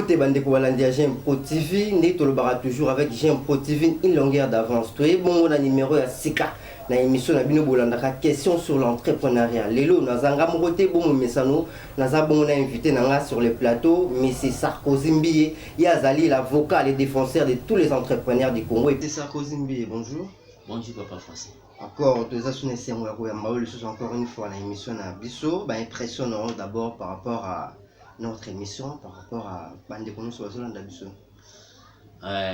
Mbote bandeko balandia J'aime Pro TV, ndé tolobara toujours avec J'aime Pro TV une longueur d'avance. Toye bon na numéro ya Sika na émission na bino bolandaka question sur l'entrepreneuriat. Lelo nazanga mokote bon mesano naza bon na invité nanga sur le plateau Monsieur Sarkozy Mbiye, yazali l'avocat les défenseur de tous les entrepreneurs du Congo. Et Sarkozy Mbiye, bonjour. Bonjour papa français. Encore deux assunes c'est moi encore une fois na émission na biso ba impression d'abord par rapport à notre émission par rapport à Bandeko sur la biso.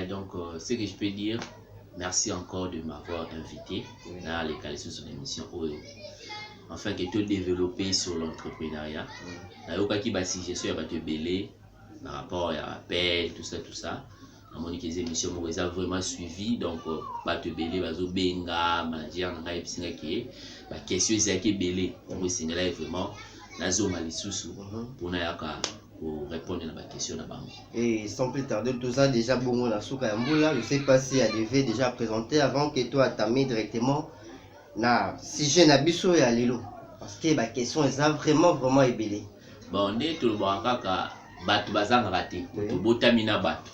Donc ce que je peux dire, merci encore de m'avoir invité dans les qualités sur l'émission enfin que tu développé sur l'entrepreneuriat. Nayoka ki ba suggestion ya ba te belé par rapport à appel tout ça. À mon émission moi vraiment suivi donc ba te belé bazo benga manager nga episinga ki ba question ezaki belé donc singala vraiment nazo malisusu pour répondre à ma question là-bas. Et sans plus tarder, tout ça déjà bon la souka yambula, je sais pas si elle devait déjà présenter avant que toi t'amènes directement na si j'ai na biso ya lelo parce que ma question est vraiment ébélée. Bon, on est tout le monde kaka batu bazanga raté, to botamina batu.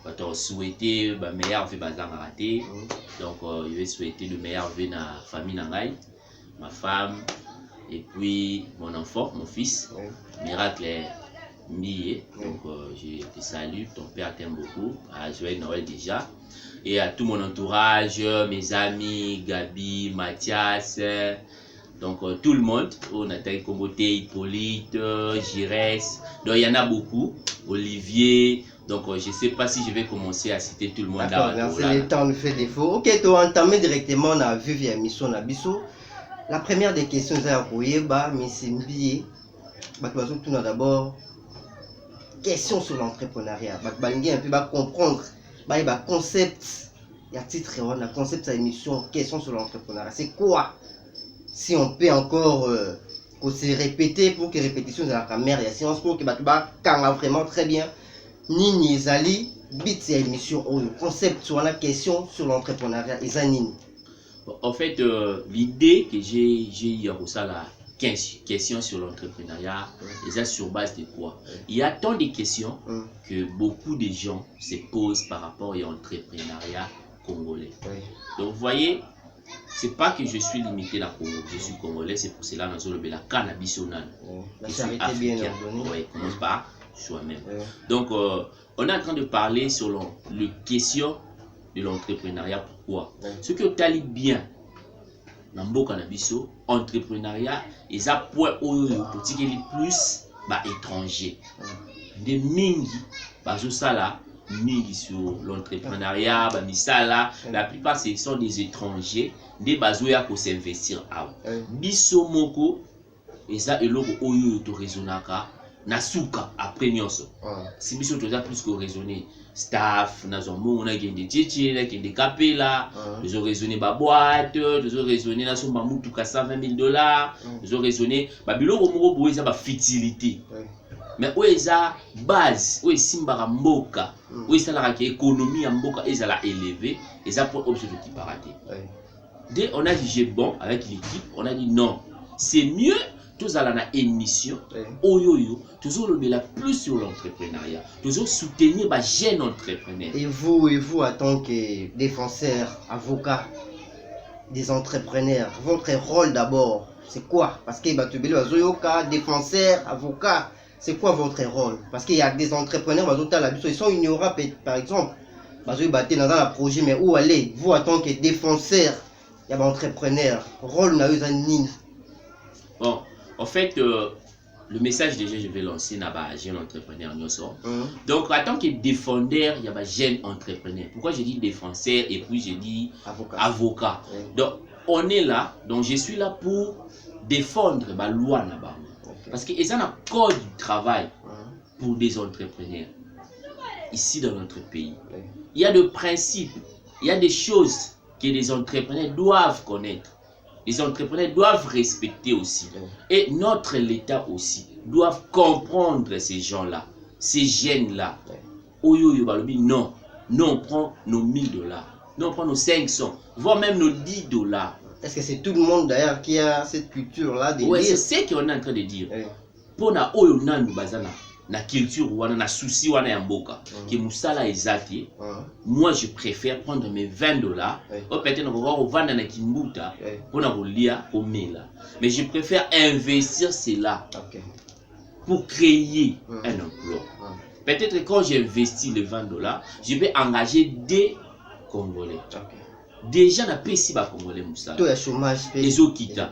Bato souhaiter ba meilleur vie bazanga raté. Donc je vais souhaiter le meilleur vie na famille nangai, ma femme et puis mon enfant, mon fils, Miracle Mbiye. Donc je te salue, ton père t'aime beaucoup, à joyeux Noël déjà. Et à tout mon entourage, mes amis, Gabi, Mathias, donc tout le monde, Nathalie Komboté, Hippolyte, Girès, donc il y en a beaucoup, Olivier, donc je ne sais pas si je vais commencer à citer tout le monde. D'accord, merci, le temps nous fait défaut. Ok, tu as entamé directement dans la vue mission Nabiso. La première des questions, c'est à Koyeba, mais c'est Mbiye. Tout d'abord, question sur l'entrepreneuriat. Un peu comprendre le concept, il y a titre, on a concept de l'émission, question sur l'entrepreneuriat. C'est quoi? Si on peut encore se répéter pour que répétition de la caméra, il y a science pour que quand vraiment très bien. Nini Zali, bit émission, concept sur la question sur l'entrepreneuriat, et Nini. En fait, l'idée que j'ai eu à ça là, 15 questions sur l'entrepreneuriat, et ça sur base de quoi? Il y a tant de questions que beaucoup de gens se posent par rapport à l'entrepreneuriat congolais. Donc vous voyez, c'est pas que je suis limité dans le Congo, je suis congolais, c'est pour cela que nous la cannabis. La charité bien ordonnée. Oui, commence par soi-même. Donc on est en train de parler sur le question de l'entrepreneuriat. Pourquoi? Ce que tu as dit bien dans le cannabis, entrepreneuriat, et ça point pour dire plus étranger. De mingi, ça là, mingi sur l'entrepreneuriat, la plupart ce sont des étrangers, des bazoya pour s'investir. Biso moko, et ça et logo oyo to raisonnaka. Nasuka après nyonso si biso toza plus que raisonner staff nazo mona gende tchétché na gende kapela nous raisonner ba boîte nous raisonner na somba mutuka $120 000 nous raisonner ba biloko moko boye za ba futilité mais oeza base oe simbara mboka oe salaka ki économie ya mboka ezala élevé et ça pour objet qui paraté dès on a jugé bon avec l'équipe on a dit non c'est mieux tous à la émission, toujours le plus sur l'entrepreneuriat, toujours soutenir les jeunes entrepreneurs. Et vous, en tant que défenseur, avocat des entrepreneurs, votre rôle d'abord, c'est quoi? Parce que défenseur, avocat, c'est quoi votre rôle? Parce qu'il y a des entrepreneurs, ils sont ignorants, par exemple, ils battent dans un projet, mais où aller? Vous, en tant que défenseur, il y a des entrepreneurs, rôle n'a eu un. Bon. En fait, le message déjà, je vais lancer dans les jeunes entrepreneurs. Donc, en tant que défendeur, il y a des jeunes entrepreneurs. Pourquoi je dis défenseur et puis je dis avocat? Donc, on est là, donc je suis là pour défendre la loi. Parce qu'il y a un code du travail pour des entrepreneurs ici dans notre pays. Il y a des principes, il y a des choses que les entrepreneurs doivent connaître. Les entrepreneurs doivent respecter aussi. Et notre l'État aussi doivent comprendre ces gens-là, ces jeunes-là. Non, on prend nos $1000, non, on prend nos 500, voire même nos $10. Est-ce que c'est tout le monde d'ailleurs qui a cette culture-là? Oui, c'est ce qu'on est en train de dire. Pour na oyo nanu bazana na culture wana na souci wana ya mboka que musala ezati moi je préfère prendre mes $20 ou peut-être on va vendre na kimbuta pour na kolia komela mais je préfère investir cela pour créer un emploi. Peut-être quand j'investis les $20, je vais engager des Congolais. Déjà na pesi ba Congolais musala. Tout le chômage les okita.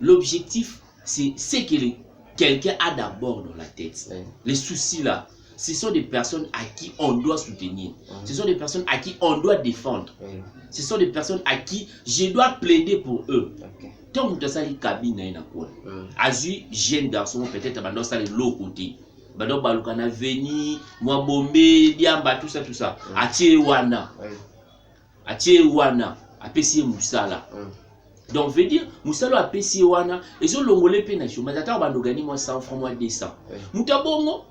L'objectif c'est que quelqu'un a d'abord dans la tête. Les soucis là, ce sont des personnes à qui on doit soutenir. Ce sont des personnes à qui on doit défendre. Ce sont des personnes à qui je dois plaider pour eux. Tant que ça, les cabines, Azu, jeune garçon, peut-être, maintenant, ça, l'autre côté. Maintenant, Balukana, Veni, moi, Bombé, Diamba, tout ça. Atiewana. Atiewana. Apesi Moussala. Donc, veut dire, Moussala a pesi wana, et so longolé pénachou, mais attends, on va gagner moi 100 francs, moi 200. Moutabongo,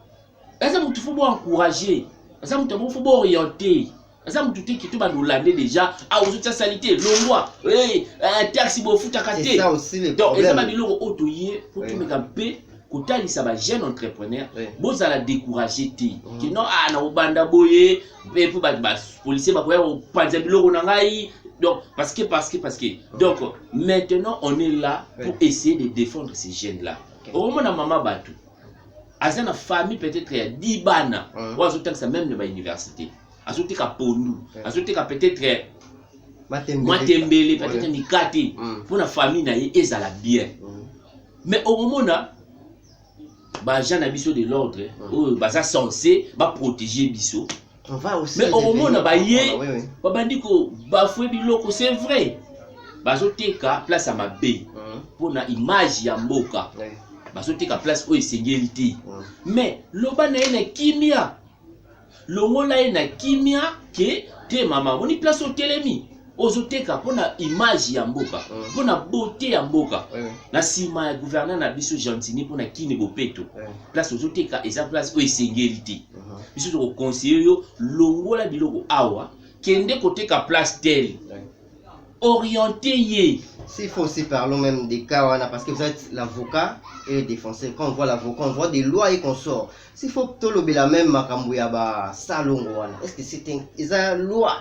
ça m'a tout faut encourager, ça m'a tout faut orienter, ça m'a tout qui tout va nous l'année déjà, ah, aux autres salités, l'ongwa, hey, taxi bo fout à côté. C'est ça aussi les problèmes. Donc, ça m'a dit l'euro autoyé, pour tout me camper, quand il s'est un jeune entrepreneur, bon, ça l'a découragé, que non, ah, non, banda boye, mais pour les policiers, bah, pour panzabilo, on a donc, parce que, donc, maintenant, on est là pour essayer de défendre ces jeunes-là. Au moment où maman Batou, à une famille peut-être 10 bana, ou à ça même de l'université, à ce que Pondou, à ce que peut-être Matembele, peut-être Mikate, pour la famille, ils allaient bien. Mais au moment où Jean Abisso de l'ordre, où ça censé protéger Bisso. Mais au moment où Babandiko bafoué biloko, c'est vrai. Bazoteka place à ma baie pour na image ya mboka. Bazoteka place où essentialité. Mais loba na ena kimia. Longola ena kimia que te mama moni place au telemi. Ozoteka pour na image ya mboka, pour na beauté ya mboka. Na sima ya gouverneur na biso gentini pour na kine bopeto. Place ozoteka eza place où essentialité. Biso to conseiller yo longola biloko awa kende koteka place telle. Orienté yé. S'il faut aussi parler même des cas, parce que vous êtes l'avocat et le défenseur. Quand on voit l'avocat, on voit des lois et qu'on sort. S'il faut tolober la même makambouya salon, est-ce que c'est une loi?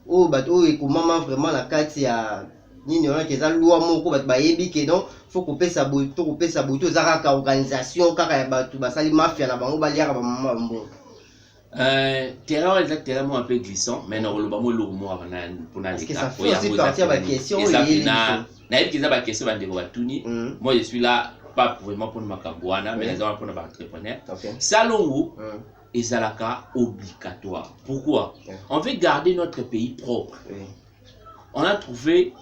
Oh, bah, et comment vraiment la carte, il y a une loi, moko, bah, yebi, que non, faut couper sa bouteille, zara organisation, car il mafia, la bango, baliara, maman, bon. Terrain exactement un peu glissant, mais non, le bamo le mot avant pour na parce que ça fait aussi partir de la question. Moi je suis là pas vraiment pour ma cambouana, mais les gens pour nos entrepreneurs. Salongo et Zalaka obligatoire. Pourquoi? On veut garder notre pays propre. On a trouvé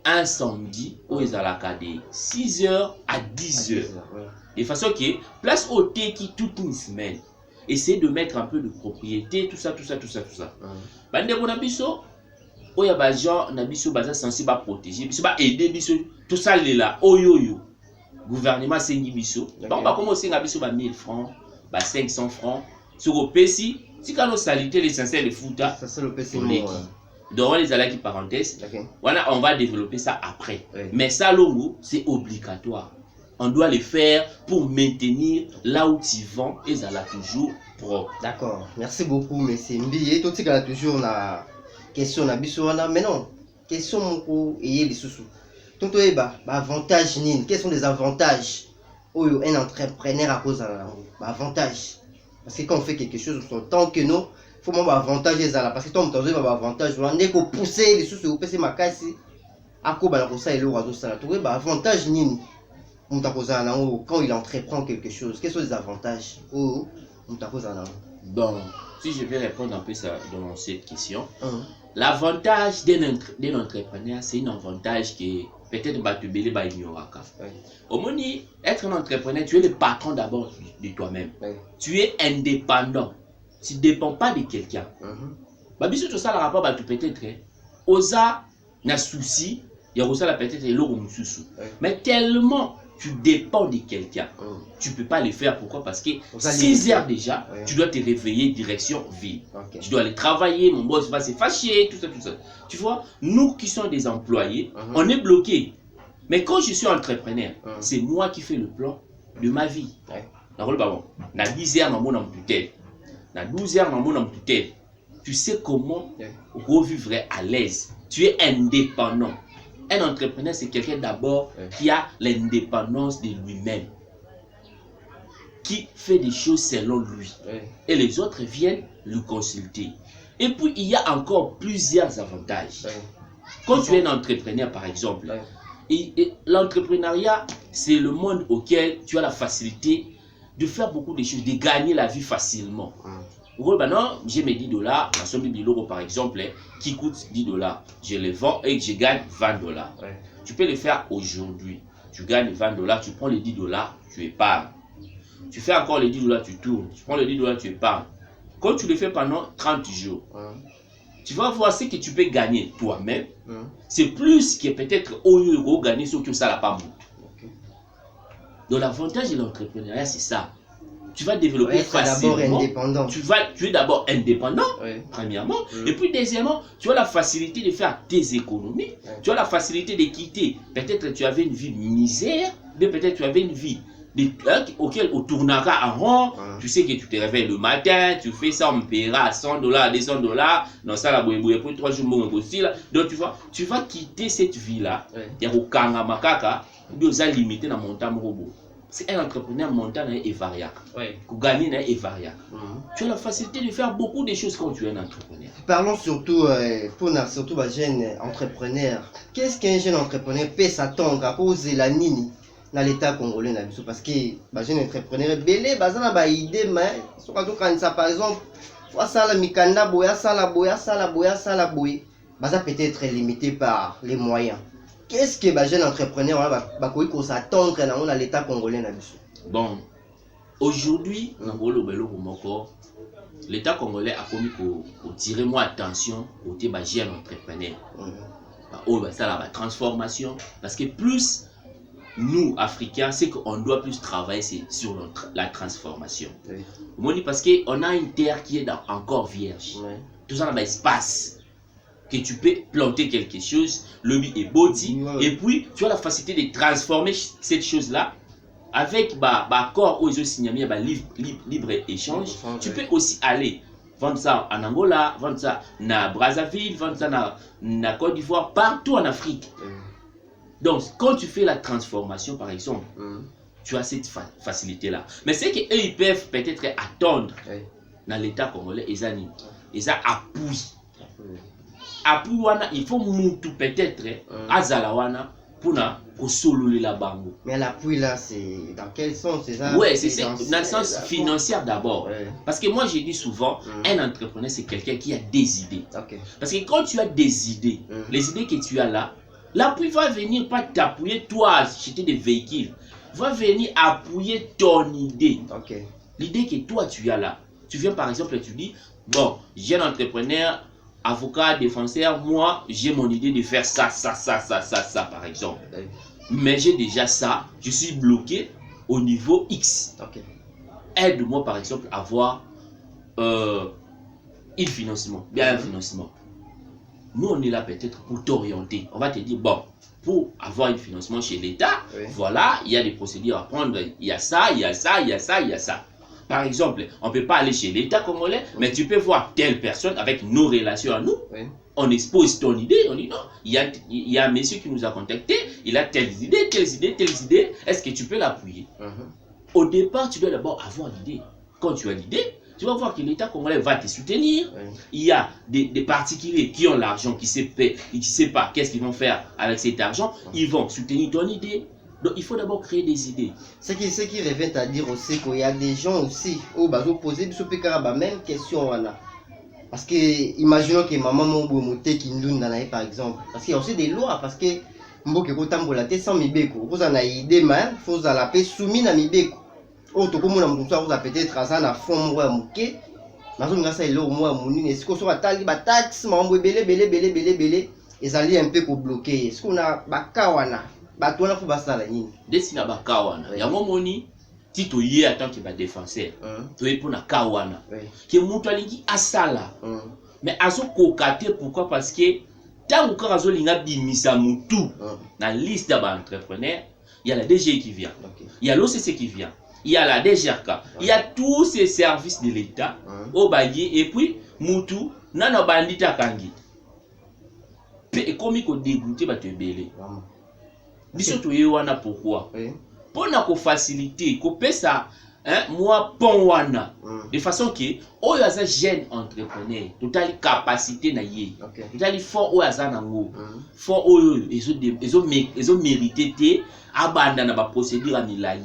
un samedi où Zalaka de 6h à 10h. De façon que place au thé qui toute une semaine. Essayer de mettre un peu de propriété, tout ça. Bande bon abisso, oya ba gens nabisso baza sensible à protéger, biso ba aider biso, tout ça là, oyoyo. Gouvernement sengi biso. Donc ba commencer ngabiso ba 1000 francs, ba 500 francs. Sur au PC, si quand nos salités l'essentiel de fouta, ça c'est le PC. Donc les alaki parenthèse. Voilà, on va développer ça après. Mais ça longo, c'est obligatoire. On doit le faire pour maintenir là où tu vends et ça l'a toujours propre. D'accord. Merci beaucoup, M. Mbiye. Tout ce qu'il a toujours la question na bisoana. Mais non, question mon et les sous-sous. Tonto eba, avantage nin. Quels sont les avantages où un entrepreneur à cause d'un avantage? Parce que quand on fait quelque chose, tant que nous, il faut avoir avantage les ala. Parce que tant que tu as avantage, on est qu'on pousser les sous-sous, on ma casse. À quoi bah ça et le oiseau ça la avantage nin. Quand il entreprend quelque chose, quels sont les avantages? Bon, si je vais répondre un peu dans cette question, l'avantage d'un entrepreneur, c'est un avantage qui peut-être Batubele va ignorer. Au moins, être un entrepreneur, tu es le patron d'abord de toi-même. Tu es indépendant. Tu ne dépends pas de quelqu'un. Babiso, tout ça, la rapport, peut-être, osa, n'a souci, il y a aussi peut-être l'eau mais tellement tu dépends de quelqu'un, tu ne peux pas le faire. Pourquoi? Parce que 6 heures déjà, tu dois te réveiller direction ville. Tu dois aller travailler, mon boss va se fâcher, tout ça. Tu vois, nous qui sommes des employés, on est bloqués. Mais quand je suis entrepreneur, c'est moi qui fais le plan de ma vie. na 10 heures, na 12 heures, tu sais comment revivre à l'aise. Tu es indépendant. Un entrepreneur, c'est quelqu'un d'abord qui a l'indépendance de lui-même, qui fait des choses selon lui. Et les autres viennent le consulter. Et puis, il y a encore plusieurs avantages. Quand tu es un entrepreneur, par exemple, et l'entrepreneuriat, c'est le monde auquel tu as la facilité de faire beaucoup de choses, de gagner la vie facilement. Maintenant, j'ai mes $10, ma somme de 1000 € par exemple, qui coûte $10. Je les vends et je gagne $20. Tu peux le faire aujourd'hui. Tu gagnes $20, tu prends les $10, tu épargnes. Tu fais encore les $10, tu tournes. Tu prends les $10, tu épargnes. Quand tu le fais pendant 30 jours, tu vas voir ce que tu peux gagner toi-même. C'est plus que peut-être au lieu de gagner ce que ça n'a pas monté. Donc l'avantage de l'entrepreneuriat, c'est ça. Tu vas développer facilement. Indépendant. Tu es d'abord indépendant, premièrement. Et puis deuxièmement, tu as la facilité de faire tes économies. Tu as la facilité de quitter. Peut-être tu avais une vie misère, mais peut-être tu avais une vie auquel on tournera en rond. Tu sais que tu te réveilles le matin, tu fais ça, on me paiera à $100, $200. Dans ça, la bouée pour 3 jours, aussi. Donc tu vas quitter cette vie-là. Et au Kangamakaka, tu vas limiter dans mon temps robot. C'est un entrepreneur montant et variable. Pour gagner et variable. Tu as la facilité de faire beaucoup de choses quand tu es un entrepreneur. Parlons surtout pour les jeunes entrepreneurs. Qu'est-ce qu'un jeune entrepreneur peut s'attendre à cause de la nini dans l'État congolais? Parce que les jeunes entrepreneurs, belé, bazana ba idée, mais par exemple, ça mikanda boya, ça boya, baza peut-être limité par les moyens. Qu'est-ce que les jeunes entrepreneurs va s'attendre dans l'État congolais? Bon, aujourd'hui, l'État congolais a commis pour tirer moins attention aux jeunes entrepreneurs. Ça la transformation, parce que plus nous, Africains, c'est qu'on doit plus travailler sur la transformation. Parce qu'on a une terre qui est encore vierge. Tout ça dans l'espace. Que tu peux planter quelque chose, le but est body, et puis tu as la facilité de transformer cette chose-là avec accord aux autres signés, libre échange. Tu peux aussi aller vendre ça en Angola, vendre ça na Brazzaville, vendre ça na Côte d'Ivoire, partout en Afrique. Donc, quand tu fais la transformation, par exemple, tu as cette facilité-là. Mais c'est qu'eux, ils peuvent peut-être attendre dans l'État congolais, ils ont appui. Appui, il faut moutou peut-être à Zalawana pour sololer la bango. Mais l'appui là, c'est dans quel sens? Oui, c'est dans le sens financier d'abord. Parce que moi, je dis souvent, un entrepreneur, c'est quelqu'un qui a des idées. Parce que quand tu as des idées, les idées que tu as là, l'appui va venir pas t'appuyer toi à acheter des véhicules. Va venir appuyer ton idée. L'idée que toi tu as là. Tu viens par exemple et tu dis, bon, j'ai un entrepreneur, avocat, défenseur, moi j'ai mon idée de faire ça par exemple. Mais j'ai déjà ça, je suis bloqué au niveau X. Aide-moi par exemple à avoir un financement, bien un financement. Nous, on est là peut-être pour t'orienter. On va te dire, bon, pour avoir un financement chez l'État, voilà, il y a des procédures à prendre. Il y a ça, il y a ça, il y a ça, il y a ça. Par exemple, on ne peut pas aller chez l'État congolais, mais tu peux voir telle personne avec nos relations à nous. On expose ton idée, on dit non, il y a un monsieur qui nous a contacté, il a telles idées. Est-ce que tu peux l'appuyer? Au départ, tu dois d'abord avoir l'idée. Quand tu as l'idée, tu vas voir que l'État congolais va te soutenir. Il y a des particuliers qui ont l'argent, qui ne savent pas qu'est-ce qu'ils vont faire avec cet argent. Ils vont soutenir ton idée. Donc il faut d'abord créer des idées. Ce qui revient à dire aussi qu'il y a des gens aussi qui ont posé la même question. Parce que imaginons que maman m'a qui nous par exemple. Parce qu'il y a aussi des lois. Parce que mboke kotambola te sans mibeko. Vous en avez idée, mais il faut la paix soumis à mibeko. Oh, tu comme on a peut-être à fond moi mouké. Mazon ngasa elo moi mouni. Est-ce qu'on soit tali ba taxe mambo belé. Ils allaient un peu bloquer. Est-ce qu'on a bakawana? Batouana faut basala nini? Desina bakawana. Yango moni tito yé attend que ba défenseur. Tu es pour na kawana. Que mutu alingi asala. Mais azo kokate pourquoi? Parce que tant que azo linga bimisa mutu na liste d'entrepreneurs, il y a la DG qui vient. Il y a l'OCC qui vient. il y a la DGRK, il y a tous ces services de l'État, au Baye, et puis, Moutou, Nana Bandita Kangi. Et comme il faut dégoûter, bah, tu es belé. Biso tu y wana pourquoi? Pour nous faciliter, qu'on peut ça, moi, pon wana, de façon que, oh, y a un jeune entrepreneur, tout à capacité na yé, tout à fort ou azan nango, fort ou ils ont mérité te, abandonner ba procédure à milai.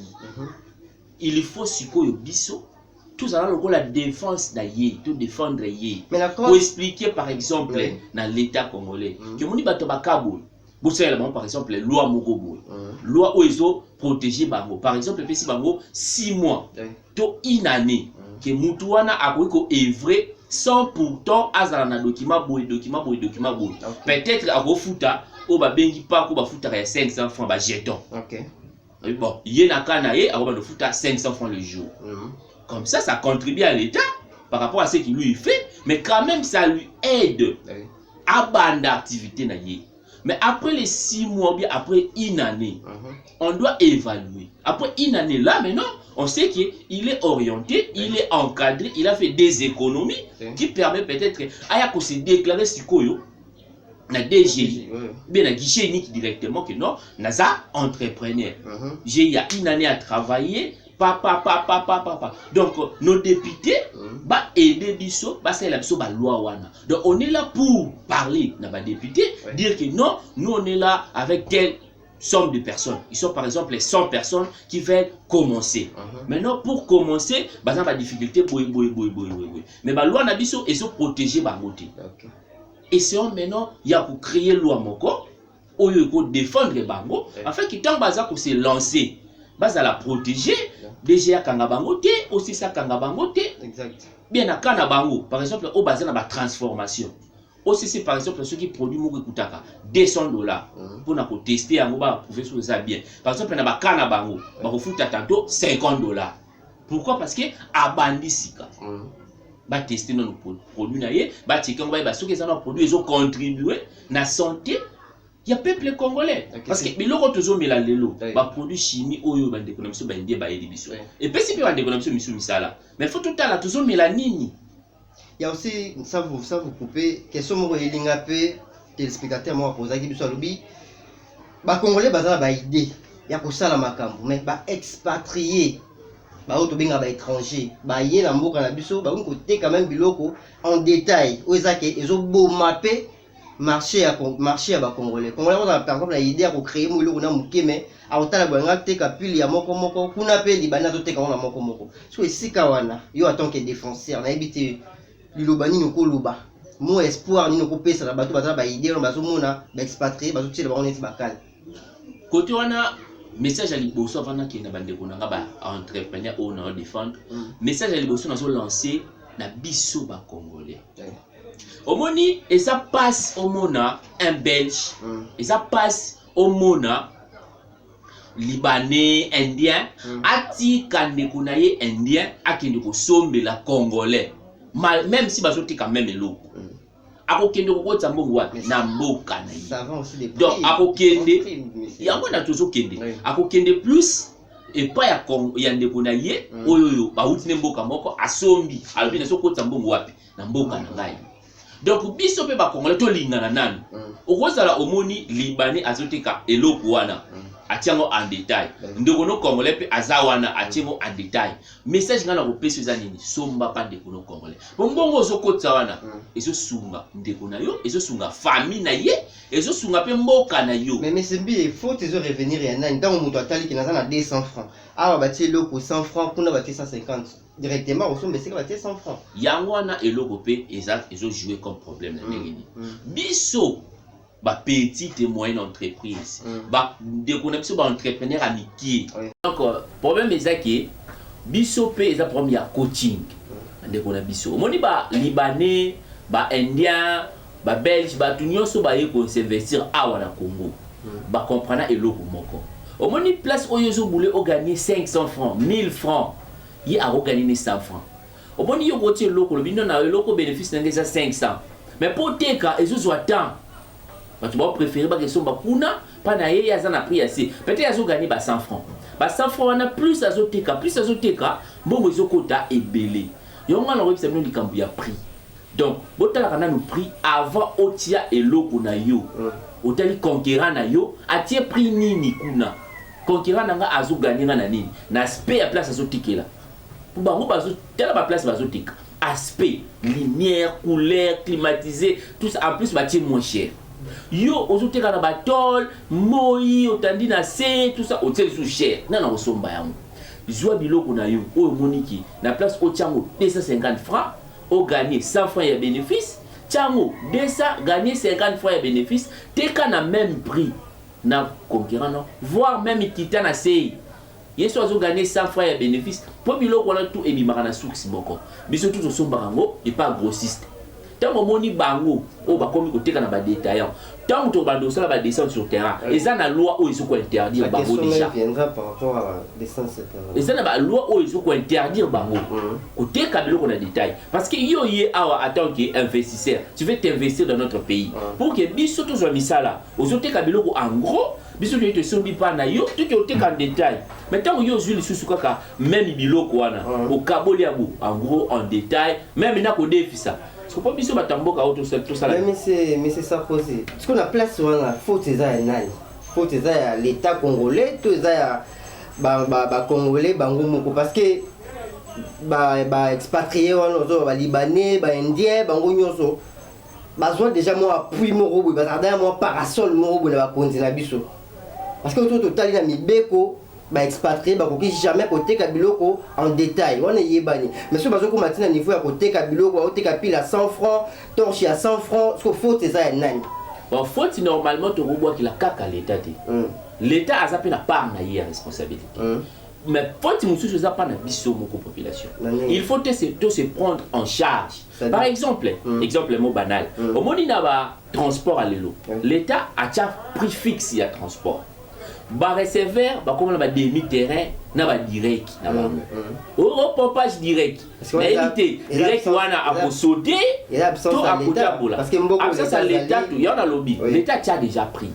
Il faut siko yo biso, tout ça là la défense na yé, tout défendre yé. Pour expliquer par exemple dans l'État congolais, que moni bato bakabo. Par exemple, les lois Mogobo, loi où ils ont protégé Bango. Par exemple, si Bango 6 mois, to une année, que Moutouana a est vrai, sans pourtant avoir un document boy. Peut-être à Gofuta, au Babengi Park, au Bafuta, il y a 500 francs, bah jeton. Bon, il y a un canaille, à Bafuta 500 francs le jour. Comme ça contribue à l'État par rapport à ce qu'il lui fait, mais quand même, ça lui aide à bande d'activité. Mais après les 6 mois, bien après une année, on doit évaluer. Après une année, là, maintenant, on sait qu'il est orienté, il est encadré, il a fait des économies qui permettent peut-être à se déclarer sur Koyo, na DGI, bien na guichet unique directement que non, naza entrepreneur. J'ai y a une année à travailler. Donc, nos députés va aider Bisso, c'est la Bisso, loi wana. Donc, on est là pour parler dans députés, dire que non, nous on est là avec telle somme de personnes. Ils sont par exemple les 100 personnes qui veulent commencer. Maintenant, pour commencer, il y a des difficultés. Mais la loi Nabiso, ils sont protégés par côté. Et c'est maintenant, il y a pour créer loi moko, ou il faut défendre les bango, afin qu'il tente pour se lancer. Bas à la protéger, déjà Kangabangote, aussi ça Kangabangote. Bien à Kanabango, par exemple, au basé dans la transformation. Aussi, c'est par exemple ceux qui produisent Moukutaka, $200 pour nous tester à Moba, pour faire ça bien. Par exemple, dans la Kanabango, on faut tantôt $50. Pourquoi? Parce que à Bandisika, va tester nos produits, va checker, ceux qui ont produit, ils ont contribué à la santé. Il y a peuple congolais. Parce que les gens qui ont mis la lélo, les produits chimiques, ils ont des économies, ils ont des biso. Et puis, si ils ont des économies, ils ont mais il faut tout à l'heure, ils ont mis la nini. Il y a aussi, ça vous couper, question moi, il y a un peu, téléspectateur, moi, pour ça, qui sont lobby. Les Congolais, ils ont des idées. Il y a pour ça la macambo. Mais les expatriés, les étrangers, ils ont des biso, ils ont quand même biloko en détail. Ils ont beau mapper. Marché à Congolais. Congolais, par exemple, l'idée à créer mon lot, on a mouké, mais à autant la bonne tête à pile, il y a moko, qu'on appelle les bananes de tête à moko. Soit ici, Kawana, yo attend que défenseur, on a évité l'Ilobani, nous koluba. Mon espoir, nous coupé, ça la bateau, bah, idée, on va se mona, expatrié, bah, tout le monde est bacal. Côté, on a message à l'Iboso avant qu'il y ait un entrepreneur ou un défendre. Message à l'Iboso, nous avons lancé na biso ba Congolais. Au moni, et ça passe au mona un Belge, et ça passe au mona Libanais, Indien, ati kande kunaye Indien, akende ko sombe la Congolais. Même si bazote quand même l'eau. Ako kende ko kota mbongwa na mboka na yi. Donc ako kende, yango na tozo kende. Ako kende plus et pas ya ndeko na ye, oyoyo ba uti ne mboka moko asombi, alobi na so kota mbongo wapi na mboka na ngai. Donc biso pe ba Congolais to lingana nani. Okozala omoni Libanais azoteka eloko wana. Atiango en détail. Ndeko no Congolais pe azawana atiango en détail. Message ngana ko pesa zanini somba pa ndeko no Congolais. Bongo ozokotsa wana ezo sunga ndeko na yo, ezo sunga famille na ye, ezo sunga pe mboka na yo. Mais c'est bien, il faut te revenir et nan dans mon total qui n'a 200 francs. Alors ba tie loko 100 francs pour na ba 150. Directement au sommet c'est que ba 100 francs. Yangwana eloko pe exact ezo jouer comme problème na ndengeni. Biso ba petite et moyenne entreprise ba déconnexion ba entrepreneur amitié. Donc problème ezaki biso pe eza premier coaching ndekona biso omoni ba Libanais ba Indien ba Belge ba tunyoso ba yeko s'investir awa na Congo ba comprendre eloko moko omoni place oyo zo boulé o gagner 500 francs 1000 francs yi a gagner 100 francs omoni yo gotie eloko lobi non na eloko bénéfice na ngeza 500 mais pour teka ezo zo temps. Tu vas préférer que son bakuna pas na ye ya za na prix assez peut-être azo gagner ba 100 francs ba 100 francs wana plus azoteka mbongo ezokota ebele yongo na roki sabino likambo ya prix donc botala kana no prix avant otia eloko na yo otali conquérant na yo atie prix nini kuna conquérant nanga azogagner na nini na aspect ya place azotikela pour bango tela ba place bazotika aspect lumière couleur climatisé tout ça en plus bâtir moins cher yo ozoteka na batol moi otandi na se tout ça hotel sous cher na osomba yango zwa biloko na yo oyo moniki na place otiango 250 francs o gagner 100 francs ya bénéfice tiango 200 gagner 50 francs ya bénéfice teka na même prix na conquérant non voire même quitter na se yeso azo gagner 100 francs ya bénéfice pour biloko wana tout ebimaka na souks moko biso tout osomba yango et pas grossiste tant moni bango o bakomi koteka na ba détaillant tant to bando sala ba descendre sur terrain et ça na loi o isoko interdire bango déjà viendra par rapport à la descente sur terrain et ça na ba loi o isoko interdire bango koteka biloko na détail parce que yo yé awa en tant qu'investisseur tu veux t'investir dans notre pays pour que biso to zo misala ozoteka biloko en gros biso to sombi pa na yo to koteka en détail mais tant yo zuli susu kaka même biloko wana au kaboli abu en gros en détail même na ko défisa pas biso batamboka auto tout ça mais c'est ça posé parce qu'on a place wana faute eza ya nani faute eza ya l'état congolais to eza ya ba congolais bango moko parce que ba expatrié wana ozo ba libanais ba indien bango nyonso bazwa déjà moi appui moko boy bazarda moi parasol moko boy na bakonzi na biso parce que tout total na mibeko ba expatrié ba koki jamais koteka biloko en détail on est yebani mais ce bazo ko matina niveau ya koteka biloko o teka pile à 100 francs torche à 100 francs ce que faut c'est ça nani bon faut normalement to robo ki la kaka l'état té l'état a zappé na part na y responsabilité mais faut mususu za pas na biso moko population il faut se prendre en charge par exemple exemple mot banal au moni na ba transport à l'élo l'état a prix fixe ya transport ba receveur ba comme ba demi terrain na ba direct na ba au pompage direct na éviter direct wana a sauter tout à côté bola parce que absence à l'état tout y en a lobby l'état a déjà pris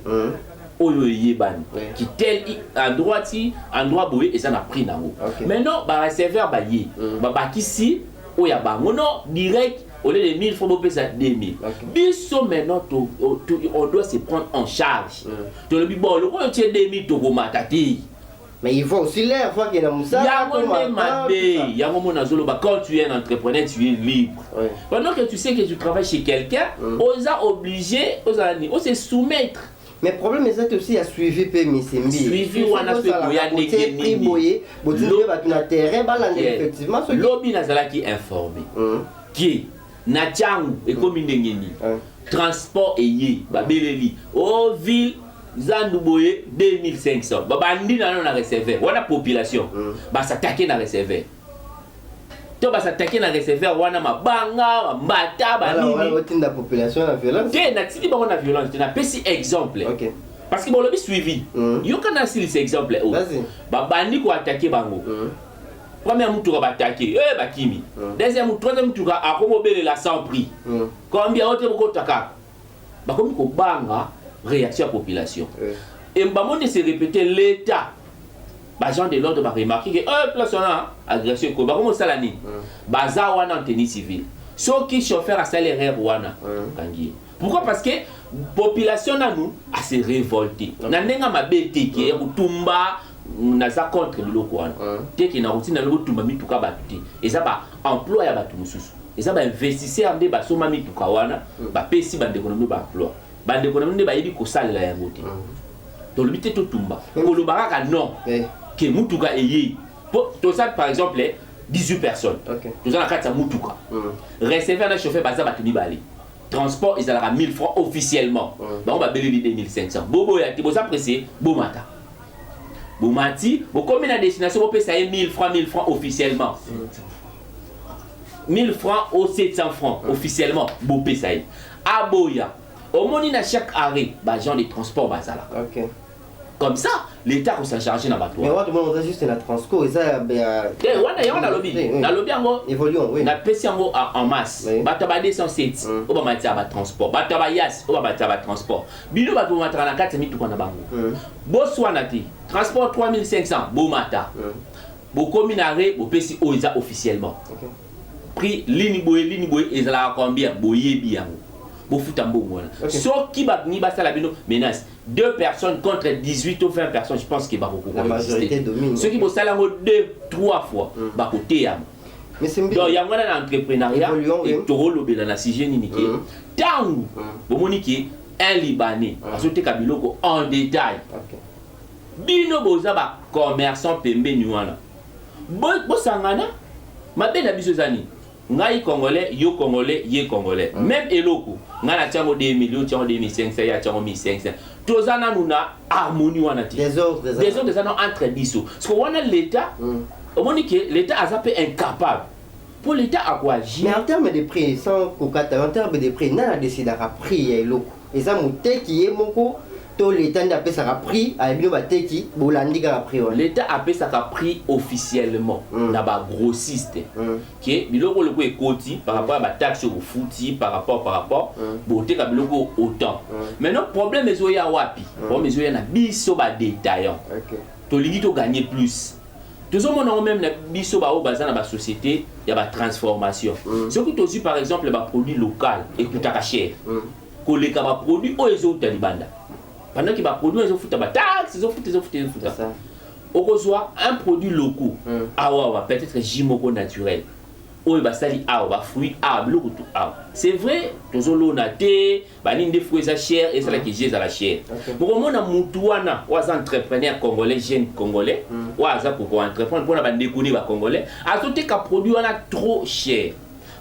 oyo yebani qui tel endroit boye et ça n'a pris nango maintenant ba receveur ba yé ba kisi oya ba mono direct au lieu de 1000 francs, on peut ça 2000. Biso maintenant, on doit se prendre en charge. Tu le dis, bon, le quoi tu es 2000, tu vas matati. Mais il faut aussi l'air, il faut qu'il y ait un moussa. Quand tu es un entrepreneur, tu es libre. Pendant que tu sais que tu travailles chez quelqu'un, on est obligé, on se soumettre. Mais le problème est que aussi il y a suivi PMCMB. Suivi ou on a suivi boyé, effectivement ce lobby nazala qui informé. Qui na tchangu et comme ndengeni. Transport et babeleli. Oh ville Zandu boye 2500. Babandi na receveur. Wana population. Ba s'attaquer na receveur. To ba s'attaquer na receveur wana mabanga, mbata, ba nini. Wala la population la violence. Te na tindi ba na violence, na pesi exemple. OK. Parce que bon le suivi. Yo kana sili cet exemple oh. Ba bandi ko attaquer bango. Premier mutuka ba attaquer, ba kimi. Deuxième troisième mutuka akomobele la sans prix. Combien ote boko taka. Ba komi ko banga réaction à la population. Et bah se répéter l'état. Bah gens de l'ordre va remarquer que place on a agression ko bah comment ça l'année. Baza wana en tenue civile. Ceux qui chauffeur à salaire wana kangi. Pourquoi parce que population na nous a se révolter. Na nenga mabete qui est kutumba na za contre le wana. Te ki na routine na kutumba mituka batuti. Et ça ba emploi ya batu mususu. Et ça ba investisseur ande ba soma mituka wana ba pesi ba d'économie ba emploi. Bande konamune ba yebi ko salela yango te to lobite to tumba ko lobaka non ke mutuka eye to ça par exemple 18 personnes to za na kati ya mutuka receveur na chauffeur baza batuni bali transport ils aura 1000 francs officiellement ba on ba beleli 2500 bobo ya ti boza pressé bomata bomati bo comme na destination bo pesa 1000 francs officiellement 1000 francs ou 700 francs officiellement bo pesa aboya au moni na chaque arrêt, bah gens de transport bazala. comme ça l'état ko s'en charger na bato mais on demande juste la transco et ça wana lobby na lobby yango évoluons oui na pesi yango en masse bato ba 207 o ba matia ba transport bato ba yas o ba matia ba transport bino bato ba matana 4 mituka na bango boswana ti transport 3500 bo mata bo combinare bo pesi o isa officiellement prix ligne boy ezala combien boyebi yango bo futa mbongo wana so ki ba ni ba sala bino menace 2 personnes contre 18 ou 20 personnes je pense que ba ko la majorité domine ceux qui bo sala ngo 2-3 fois ba ko teyama mais c'est donc yango na entrepreneuriat et to lobela na sujet nini ke tangu bo moniki un libanais azoteka biloko en détail bino boza ba commerçant pembeni wana bo sangana mabe na biso zani ngai congolais yo congolais ye congolais même eloko ngana tiango 2 millions tiango 2500 ya tiango 1500 tozana nuna harmonie wana ti des ordres entre biso parce que wana l'état au moni que l'état a zappé incapable pour l'état à quoi agir mais en termes de prix sans kokata en termes de prix na décider à prix eloko et ça monte qui est moko to l'état n'a pas ça prix à bino bateki bolandi ka prix l'état a payé ça prix officiellement na ba grossiste que biloko le ko ekoti par rapport à ba taxe au fouti par rapport boté ka biloko autant maintenant problème ezoya wapi problème ezoya na biso ba détaillant to lingi to gagner plus tozomona même na biso ba o bazana ba société ya ba transformation ce que tozu par exemple ba produit local ekutaka cher koleka ba produit o ezo utalibanda pendant que ba produit ils ont foutu ba taxe ils ont foutu ça okozwa un produit local awa peut-être jimoko naturel o ba sali awa fruit a biloko tout a c'est vrai tozolo na te ba ninde fruits ça cher et ça la qui j'ai à la cher pour mona mutu wana wa entrepreneur congolais jeune congolais wa za pour entreprendre pour na ba déconner ba congolais azote ka produit wana trop cher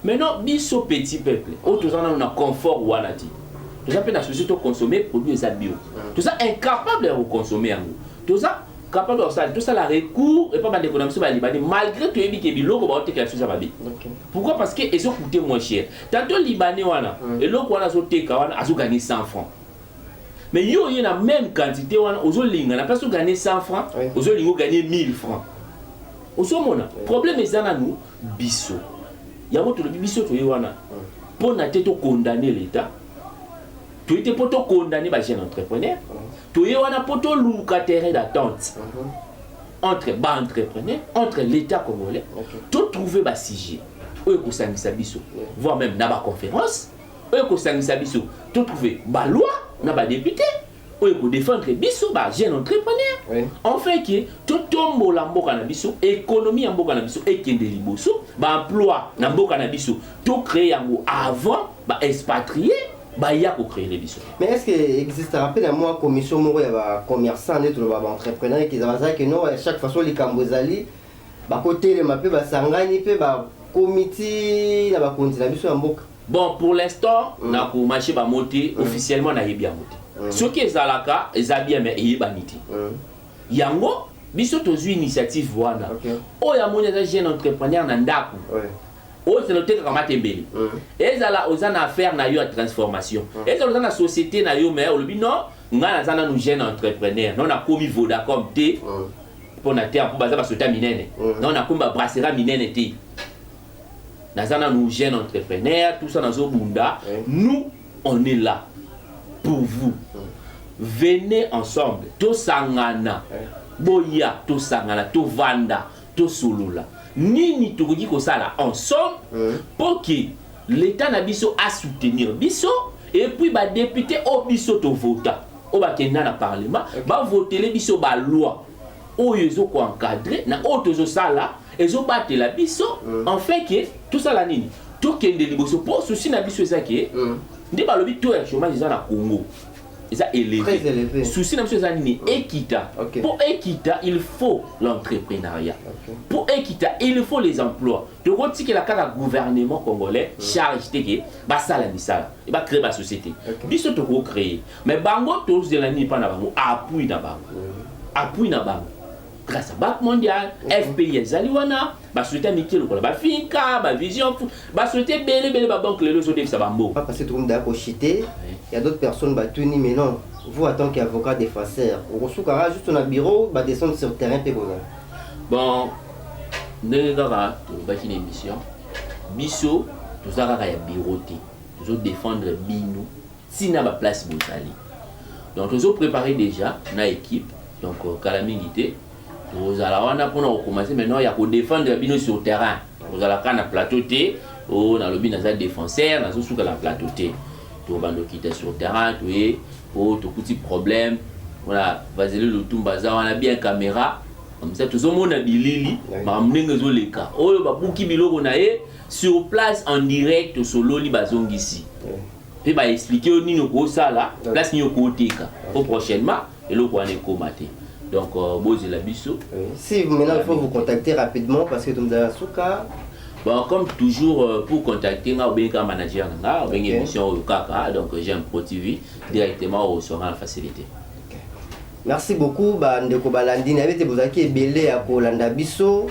maintenant biso petit peuple o tozana on a confort wana ti tout ça peut la société consommer produits ça bio tout ça incapable de consommer tout ça capable de ça tout ça la recours et pas mal d'économie sur Libanais malgré tout ebi ke biloko ba oteka sur ça babi pourquoi parce que ils ont coûté moins cher tantôt Libanais wana et loko wana zo teka wana azo gagner 100 francs mais yo y a la même quantité wana ozo linga na place de gagner 100 francs ozo lingo gagner 1000 francs ozo mona problème ezana nous biso yango to biso to wana pour na te to condamner l'état tu étais pour te condamner les jeunes entrepreneurs. Tu es pour te louer terrain d'attente entre les entrepreneurs, entre l'État congolais. Tu trouves des sujets. Voire même dans la conférence. Tu trouves des lois, dans la député. Pour défendre les jeunes entrepreneurs. Enfin, tu tombes dans l'économie économie en Bokanabiso et qui est emploi dans Bokanabiso. Tu crées avant, expatrié. Baya pour créer les bisous. Mais est-ce qu'il existe rappel à moi commission moro ya commerçant net ou entrepreneur qui avaient que non à chaque façon les Cambozali ba côté le mapé ba sangani pe ba comité na ba continent biso ya mboka. Bon pour l'instant na ko marché ba monter officiellement na yebia monter. Ce qui est zalaka ezabia mais yebaniti. Yango biso tozu initiative wana. O ya moni za jeune entrepreneur na ndako. Oh, c'est noté comme Matembele. Et là, aux en affaires na yo transformation. Et là, aux en société na yo mais au lobby non, ngana zana nous jeunes entrepreneurs. Non na komi Vodacom té pour na terre pour baza ba sota minene. Non na komba brasserie minene té. Na zana nous jeunes entrepreneurs, tout ça na zo bunda. Nous on est là pour vous. Venez ensemble. To sangana. Boya to sangana, to vanda, to solula. Nini tokoki kosala ensemble pour que l'état na biso a soutenir biso et puis ba député au biso to vota au ba kenda na parlement ba voter les biso ba loi o yezo ko encadrer na auto zo sala ezo batela biso en fait que tout ça la nini to kende liboso pour souci na biso ezaki ndi ba lobi to ya chômage za na Congo ça élevé. Souci n'a pas Equita. Pour Equita, il faut l'entrepreneuriat. Pour Equita, il faut les emplois. De côté que la carte gouvernement congolais charge de ça la misala et va créer la société. Biso to créer. Mais bango tous de la nuit pas na bango appui na bango. Appui na bango. Grâce à Banque mondiale, FPI Zaliwana, ba société amitié lokola ba finka ba vision ba société belé ba banque les autres ça ba mbo pas parce que tout le monde d'accord chité il y a d'autres personnes ba tuni mais non vous en tant qu'avocat défenseur au soukara juste on a bureau ba descendre sur terrain pe boza bon ndenge kaka to ba kini émission biso to ça kaka ya bureau te to défendre bino sina ba place bozali donc to préparer déjà na équipe donc kalamingité vous allez wana pour commencer maintenant il y a pour défendre bino sur terrain vous allez kana plateau té ou na lobby na za défenseur na zo souka la plateau té to bando quitter sur terrain to et pour tout petit problème voilà vas-y le tumba za wana bien caméra comme ça tout monde a bilili ba mnenge zo leka oyo ba buki biloko na ye sur place en direct solo li bazongisi et ba expliquer ni no ko sala place ni ko teka au prochainement et le ko ane ko maté. Donc, la biso. Si maintenant il faut vous contacter rapidement parce que tout le souka. Bon, comme toujours, pour contacter un manager, une émission au Kaka, donc j'aime Pro TV directement au Soran la facilité. Merci beaucoup, Ndeko Balandine. Avec vous avez belé à Kolanda biso.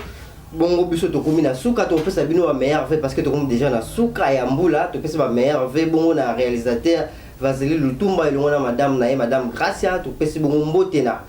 Bongo biso to komi na souka to pesa bino wa meilleur parce que to komi déjà na souka ya mbula to pesa ba meilleur bongo na réalisateur Vasily Lutumba et longona madame Gracia to pesa bongo mbotena.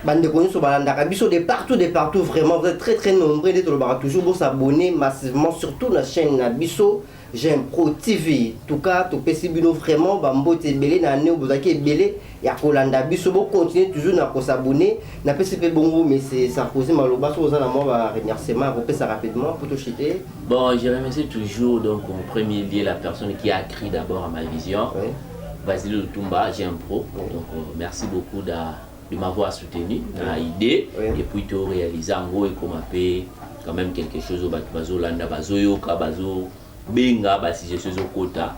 Bande connu sur Balandaka biso de partout vraiment vous êtes très nombreux d'être le toujours pour s'abonner massivement surtout la chaîne na biso J'aime Pro TV tout cas to pesi bino vraiment bambote belé na né bozaki belé ya kolanda biso bo continuer toujours na ko s'abonner na pesi pe bongo mais c'est ça poser maloba so za na moi ba remerciement ko pesa rapidement pour tout chiter. Bon, je remercie toujours donc en premier lieu la personne qui a écrit d'abord à ma vision. Oui. Vasily Lutumba, J'aime Pro. Oui. Donc merci beaucoup de m'avoir soutenu dans l'idée et puis de réaliser en gros et comme quand même quelque chose au bazo landa bazo yoka bazo benga basi je suis au quota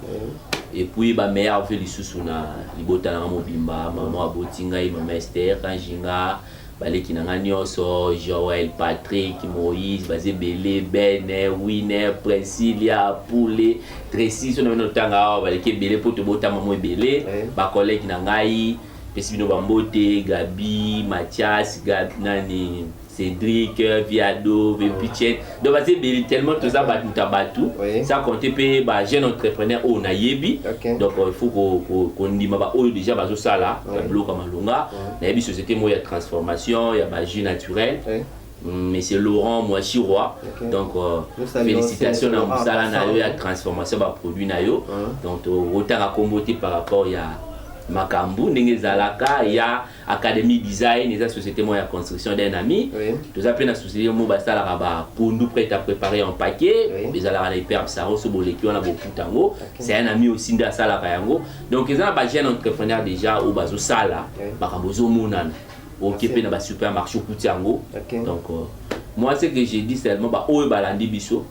et puis ba meilleur fait les sous na libota na mobimba maman abotinga et maman Esther kanjinga balé kinanga nyoso Joël Patrick Moïse basé belé Ben Winner Priscilla Poulet Tracy so na tanga balé ke belé pour te bota maman belé ba collègue nangai Pesibino Bambote, Gabi, Mathias, Nani, Cédric, Viado, Vepichet. Donc, c'est tellement tout ça, Batu. Ça compte pour jeune entrepreneur au Nayebi. Donc, il faut qu'on dise déjà, ça là, bloc comme Longa. Nayebi, société, il y a transformation, il y a jus naturel. Monsieur Laurent Mouachiroa. Donc, félicitations à Moussala Nayo, la transformation des produits Nayo. Donc, autant à comboter par rapport à Makambu, Nengezalaka, il y a Académie Design, il y a société de construction d'un ami. Tout ça, la société pour nous prêter à préparer un paquet. Les alara hyper saro, ce bolé qui on a beaucoup tango. C'est un ami aussi de Sala Kayango. Donc, ils ont un jeune entrepreneur déjà au bazo Sala, Bakabozo Mounan, au Képé dans le supermarché Koutiango. Donc, moi, ce que j'ai dit seulement, Oyo Balandi Bisso.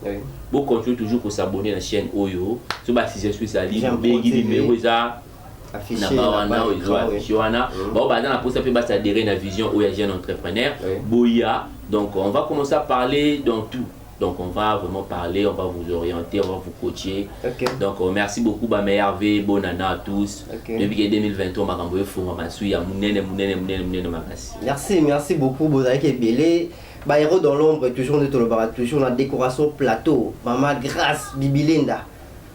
Vous continuez toujours pour s'abonner à la chaîne Oyo. Si je suis sali, Bégi numéro adhérer à la vision où il y a jeune entrepreneur Boya. Donc on va commencer à parler dans tout. Donc on va vraiment parler, on va vous orienter, on va vous coacher. Donc merci beaucoup Hervé, bonne année à tous. Depuis 2023 merci beaucoup Bozaki Belé. Héros dans l'ombre toujours toujours la décoration plateau. Maman Grâce Bibilinda.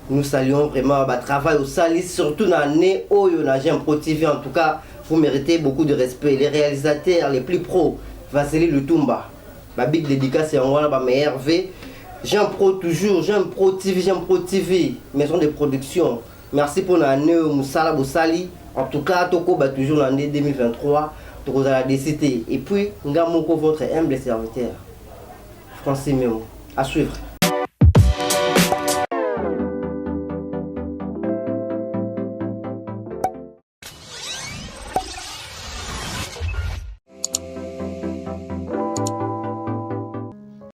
Nous saluons vraiment le travail au Salis, surtout dans l'année où on a J'aime Pro TV. En tout cas, vous méritez beaucoup de respect. Les réalisateurs les plus pros, Vasily Lutumba, ma big dédicace, c'est un Hervé. J'aime Pro toujours, J'aime Pro TV, maison de production. Merci pour l'année Moussala Boussali. En tout cas, Toko toujours l'année 2023, Toko la décidé. Et puis, Ngamoko, votre humble serviteur. Français Memo. À suivre.